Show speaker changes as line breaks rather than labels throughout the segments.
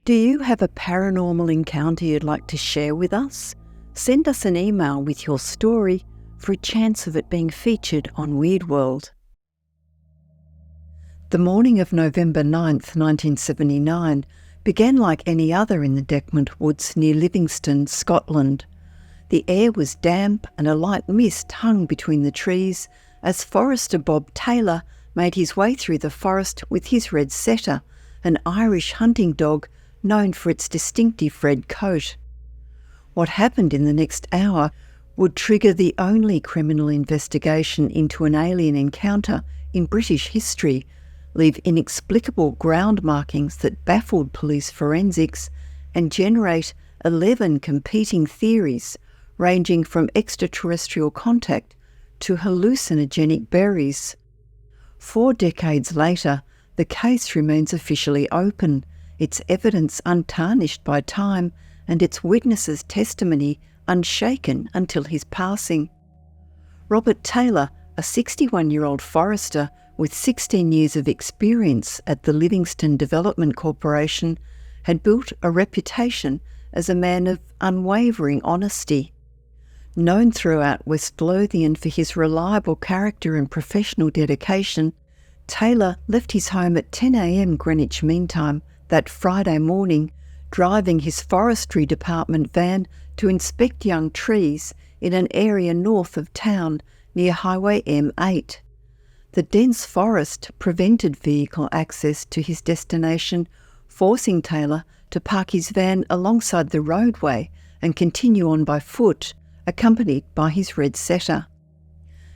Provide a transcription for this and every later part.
Do you have a paranormal encounter you'd like to share with us? Send us an email with your story for a chance of it being featured on Weird World. The morning of November 9th, 1979 began like any other in the Dechmont woods near Livingston, Scotland. The air was damp and a light mist hung between the trees as forester Bob Taylor made his way through the forest with his red setter, an Irish hunting dog known for its distinctive red coat. What happened in the next hour would trigger the only criminal investigation into an alien encounter in British history, leave inexplicable ground markings that baffled police forensics, and generate 11 competing theories ranging from extraterrestrial contact to hallucinogenic berries. 4 decades later, the case remains officially open, its evidence untarnished by time and its witnesses' testimony unshaken until his passing. Robert Taylor, a 61-year-old forester with 16 years of experience at the Livingston Development Corporation, had built a reputation as a man of unwavering honesty. Known throughout West Lothian for his reliable character and professional dedication, Taylor left his home at 10 a.m. Greenwich Mean Time that Friday morning, driving his forestry department van to inspect young trees in an area north of town near Highway M8. The dense forest prevented vehicle access to his destination, forcing Taylor to park his van alongside the roadway and continue on by foot, accompanied by his red setter.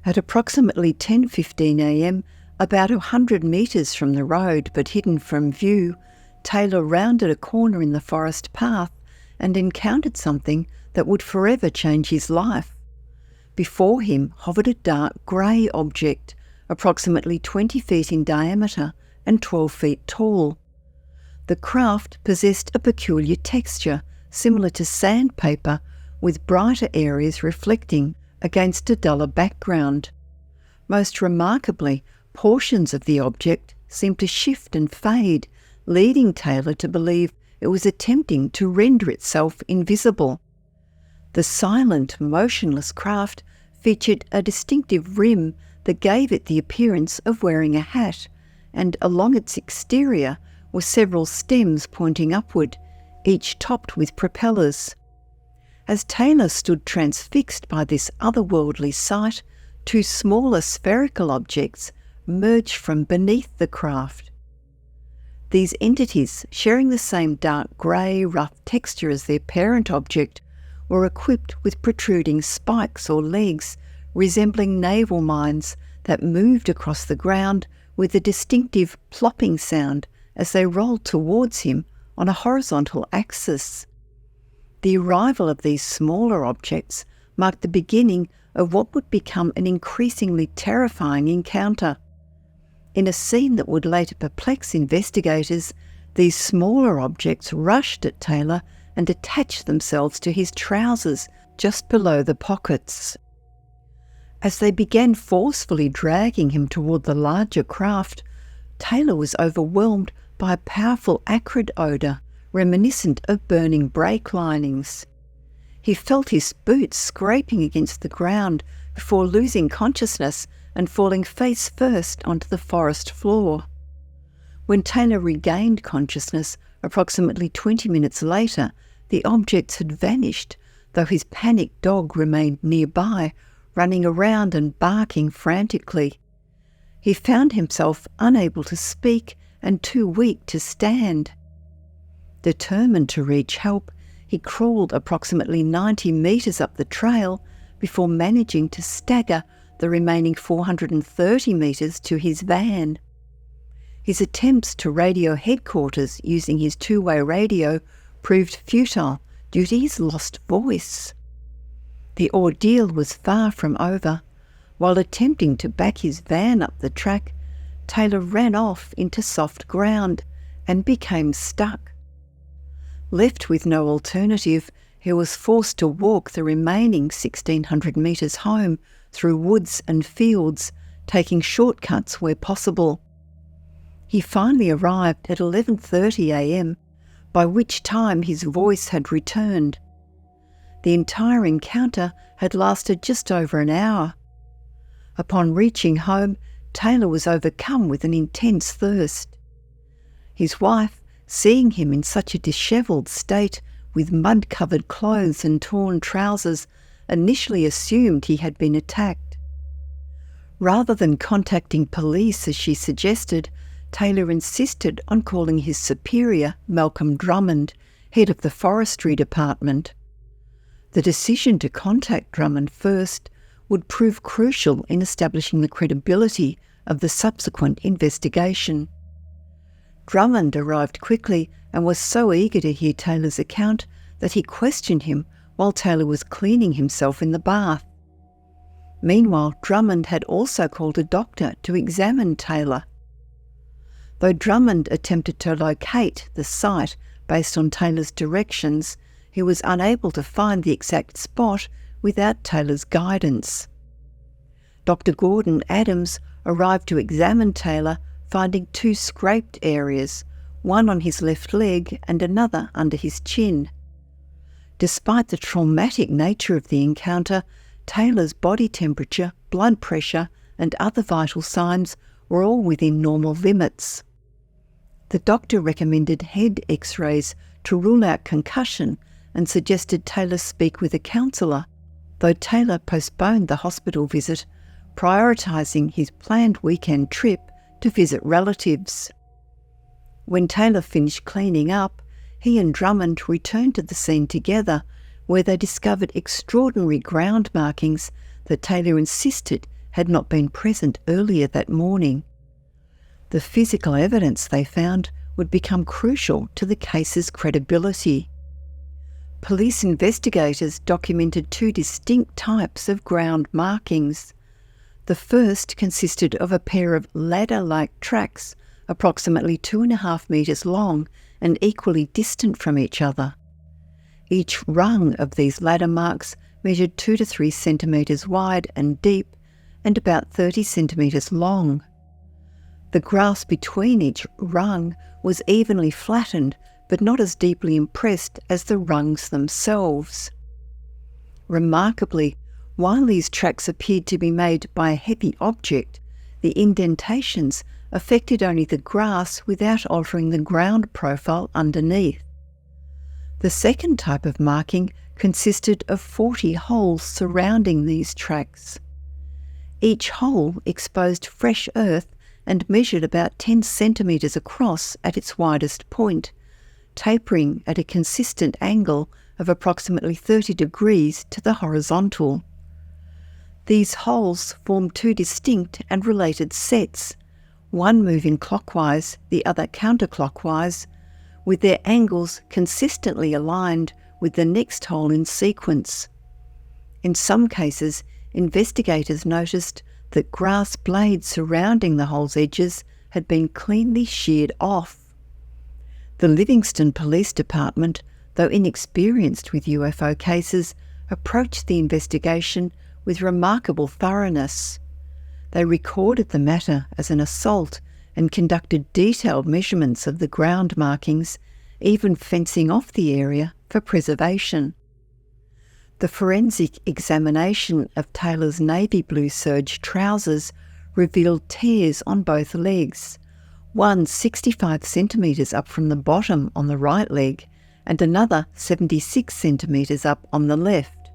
At approximately 10:15 a.m, about 100 metres from the road but hidden from view, Taylor rounded a corner in the forest path and encountered something that would forever change his life. Before him hovered a dark grey object, approximately 20 feet in diameter and 12 feet tall. The craft possessed a peculiar texture similar to sandpaper, with brighter areas reflecting against a duller background. Most remarkably, portions of the object seemed to shift and fade, leading Taylor to believe it was attempting to render itself invisible. The silent, motionless craft featured a distinctive rim that gave it the appearance of wearing a hat, and along its exterior were several stems pointing upward, each topped with propellers. As Taylor stood transfixed by this otherworldly sight, 2 smaller spherical objects emerged from beneath the craft. These entities, sharing the same dark grey, rough texture as their parent object, were equipped with protruding spikes or legs resembling naval mines that moved across the ground with a distinctive plopping sound as they rolled towards him on a horizontal axis. The arrival of these smaller objects marked the beginning of what would become an increasingly terrifying encounter. In a scene that would later perplex investigators, these smaller objects rushed at Taylor and attached themselves to his trousers just below the pockets. As they began forcefully dragging him toward the larger craft, Taylor was overwhelmed by a powerful acrid odor reminiscent of burning brake linings. He felt his boots scraping against the ground before losing consciousness and falling face first onto the forest floor. When Taylor regained consciousness approximately 20 minutes later, the objects had vanished, though his panicked dog remained nearby, running around and barking frantically. He found himself unable to speak and too weak to stand. Determined to reach help, he crawled approximately 90 metres up the trail before managing to stagger the remaining 430 metres to his van. His attempts to radio headquarters using his 2-way radio proved futile due to his lost voice. The ordeal was far from over. While attempting to back his van up the track, Taylor ran off into soft ground and became stuck. Left with no alternative, he was forced to walk the remaining 1,600 metres home through woods and fields, taking shortcuts where possible. He finally arrived at 11:30 a.m, by which time his voice had returned. The entire encounter had lasted just over an hour. Upon reaching home, Taylor was overcome with an intense thirst. His wife, seeing him in such a dishevelled state, with mud-covered clothes and torn trousers, initially assumed he had been attacked. Rather than contacting police as she suggested, Taylor insisted on calling his superior, Malcolm Drummond, head of the forestry department. The decision to contact Drummond first would prove crucial in establishing the credibility of the subsequent investigation. Drummond arrived quickly and was so eager to hear Taylor's account that he questioned him while Taylor was cleaning himself in the bath. Meanwhile, Drummond had also called a doctor to examine Taylor. Though Drummond attempted to locate the site based on Taylor's directions, he was unable to find the exact spot without Taylor's guidance. Dr. Gordon Adams arrived to examine Taylor, finding 2 scraped areas, one on his left leg and another under his chin. Despite the traumatic nature of the encounter, Taylor's body temperature, blood pressure, and other vital signs were all within normal limits. The doctor recommended head x-rays to rule out concussion and suggested Taylor speak with a counsellor, though Taylor postponed the hospital visit, prioritising his planned weekend trip to visit relatives. When Taylor finished cleaning up, he and Drummond returned to the scene together, where they discovered extraordinary ground markings that Taylor insisted had not been present earlier that morning. The physical evidence they found would become crucial to the case's credibility. Police investigators documented 2 distinct types of ground markings. The first consisted of a pair of ladder-like tracks, approximately 2.5 metres long and equally distant from each other. Each rung of these ladder marks measured 2 to 3 centimetres wide and deep and about 30 centimetres long. The grass between each rung was evenly flattened but not as deeply impressed as the rungs themselves. Remarkably, while these tracks appeared to be made by a heavy object, the indentations affected only the grass without altering the ground profile underneath. The second type of marking consisted of 40 holes surrounding these tracks. Each hole exposed fresh earth and measured about 10 centimetres across at its widest point, tapering at a consistent angle of approximately 30 degrees to the horizontal. These holes formed 2 distinct and related sets, one moving clockwise, the other counterclockwise, with their angles consistently aligned with the next hole in sequence. In some cases, investigators noticed that grass blades surrounding the hole's edges had been cleanly sheared off. The Livingston Police Department, though inexperienced with UFO cases, approached the investigation with remarkable thoroughness. They recorded the matter as an assault and conducted detailed measurements of the ground markings, even fencing off the area for preservation. The forensic examination of Taylor's navy blue serge trousers revealed tears on both legs, one 65 centimetres up from the bottom on the right leg and another 76 centimetres up on the left.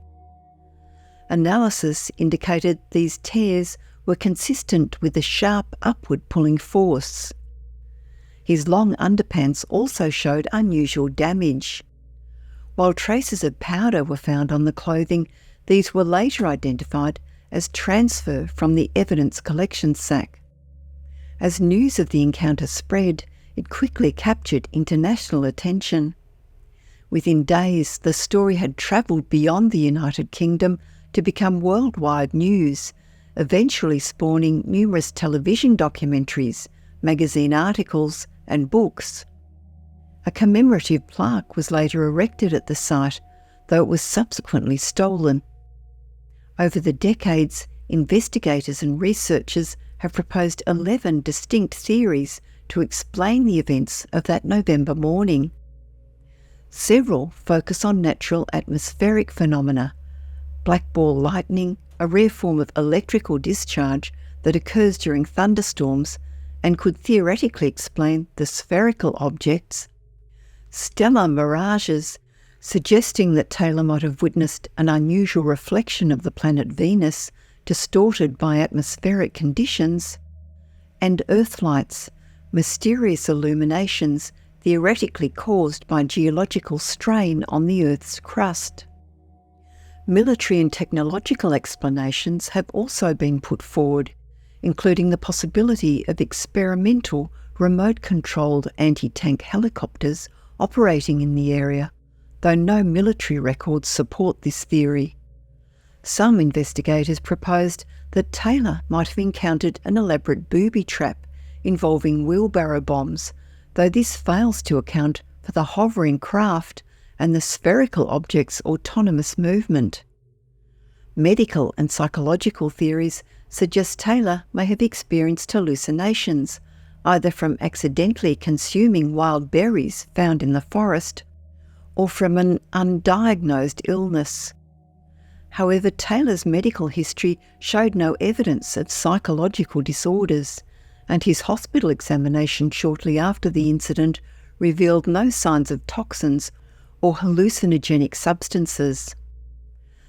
Analysis indicated these tears were consistent with the sharp upward pulling force. His long underpants also showed unusual damage. While traces of powder were found on the clothing, these were later identified as transfer from the evidence collection sack. As news of the encounter spread, it quickly captured international attention. Within days, the story had travelled beyond the United Kingdom to become worldwide news, eventually spawning numerous television documentaries, magazine articles, and books. A commemorative plaque was later erected at the site, though it was subsequently stolen. Over the decades, investigators and researchers have proposed 11 distinct theories to explain the events of that November morning. Several focus on natural atmospheric phenomena, black ball lightning, a rare form of electrical discharge that occurs during thunderstorms and could theoretically explain the spherical objects, stellar mirages, suggesting that Taylor might have witnessed an unusual reflection of the planet Venus distorted by atmospheric conditions, and earthlights, mysterious illuminations theoretically caused by geological strain on the Earth's crust. Military and technological explanations have also been put forward, including the possibility of experimental remote-controlled anti-tank helicopters operating in the area, though no military records support this theory. Some investigators proposed that Taylor might have encountered an elaborate booby trap involving wheelbarrow bombs, though this fails to account for the hovering craft and the spherical object's autonomous movement. Medical and psychological theories suggest Taylor may have experienced hallucinations, either from accidentally consuming wild berries found in the forest or from an undiagnosed illness. However, Taylor's medical history showed no evidence of psychological disorders, and his hospital examination shortly after the incident revealed no signs of toxins or hallucinogenic substances.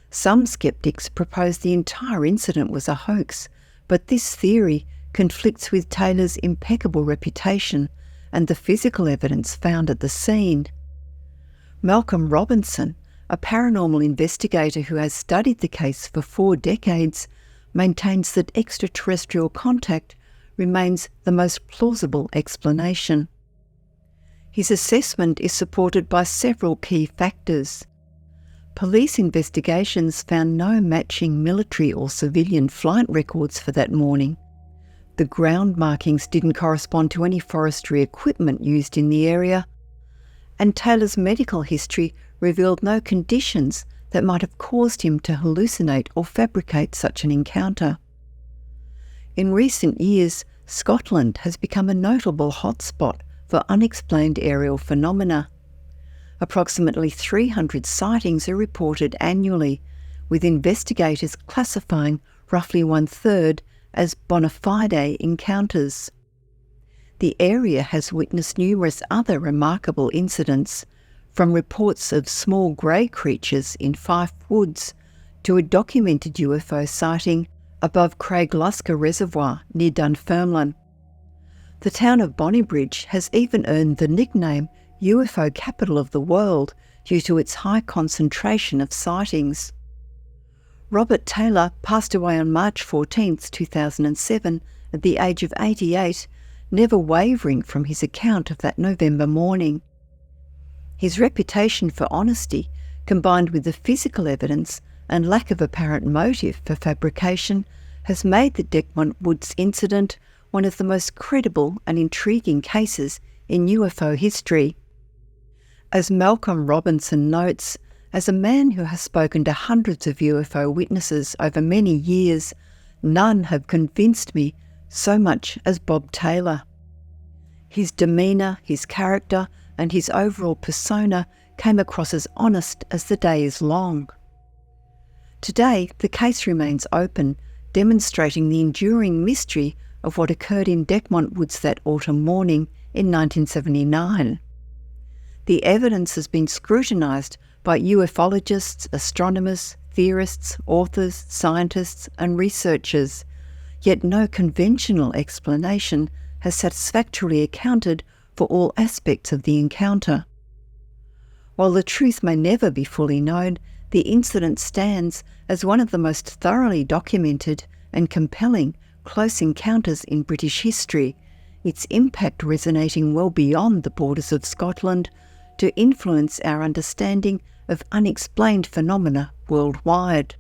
Some skeptics propose the entire incident was a hoax, but this theory conflicts with Taylor's impeccable reputation and the physical evidence found at the scene. Malcolm Robinson, a paranormal investigator who has studied the case for 4 decades, maintains that extraterrestrial contact remains the most plausible explanation. His assessment is supported by several key factors. Police investigations found no matching military or civilian flight records for that morning. The ground markings didn't correspond to any forestry equipment used in the area, and Taylor's medical history revealed no conditions that might have caused him to hallucinate or fabricate such an encounter. In recent years, Scotland has become a notable hotspot for unexplained aerial phenomena. Approximately 300 sightings are reported annually, with investigators classifying roughly 1/3 as bona fide encounters. The area has witnessed numerous other remarkable incidents, from reports of small grey creatures in Fife Woods to a documented UFO sighting above Craigluscar Reservoir near Dunfermline. The town of Bonnybridge has even earned the nickname UFO Capital of the World due to its high concentration of sightings. Robert Taylor passed away on March 14, 2007, at the age of 88, never wavering from his account of that November morning. His reputation for honesty, combined with the physical evidence and lack of apparent motive for fabrication, has made the Dechmont Woods incident one of the most credible and intriguing cases in UFO history. As Malcolm Robinson notes, as a man who has spoken to hundreds of UFO witnesses over many years, none have convinced me so much as Bob Taylor. His demeanour, his character, and his overall persona came across as honest as the day is long. Today, the case remains open, demonstrating the enduring mystery of what occurred in Dechmont Woods that autumn morning in 1979. The evidence has been scrutinised by ufologists, astronomers, theorists, authors, scientists, and researchers, yet no conventional explanation has satisfactorily accounted for all aspects of the encounter. While the truth may never be fully known, the incident stands as one of the most thoroughly documented and compelling close encounters in British history, its impact resonating well beyond the borders of Scotland to influence our understanding of unexplained phenomena worldwide.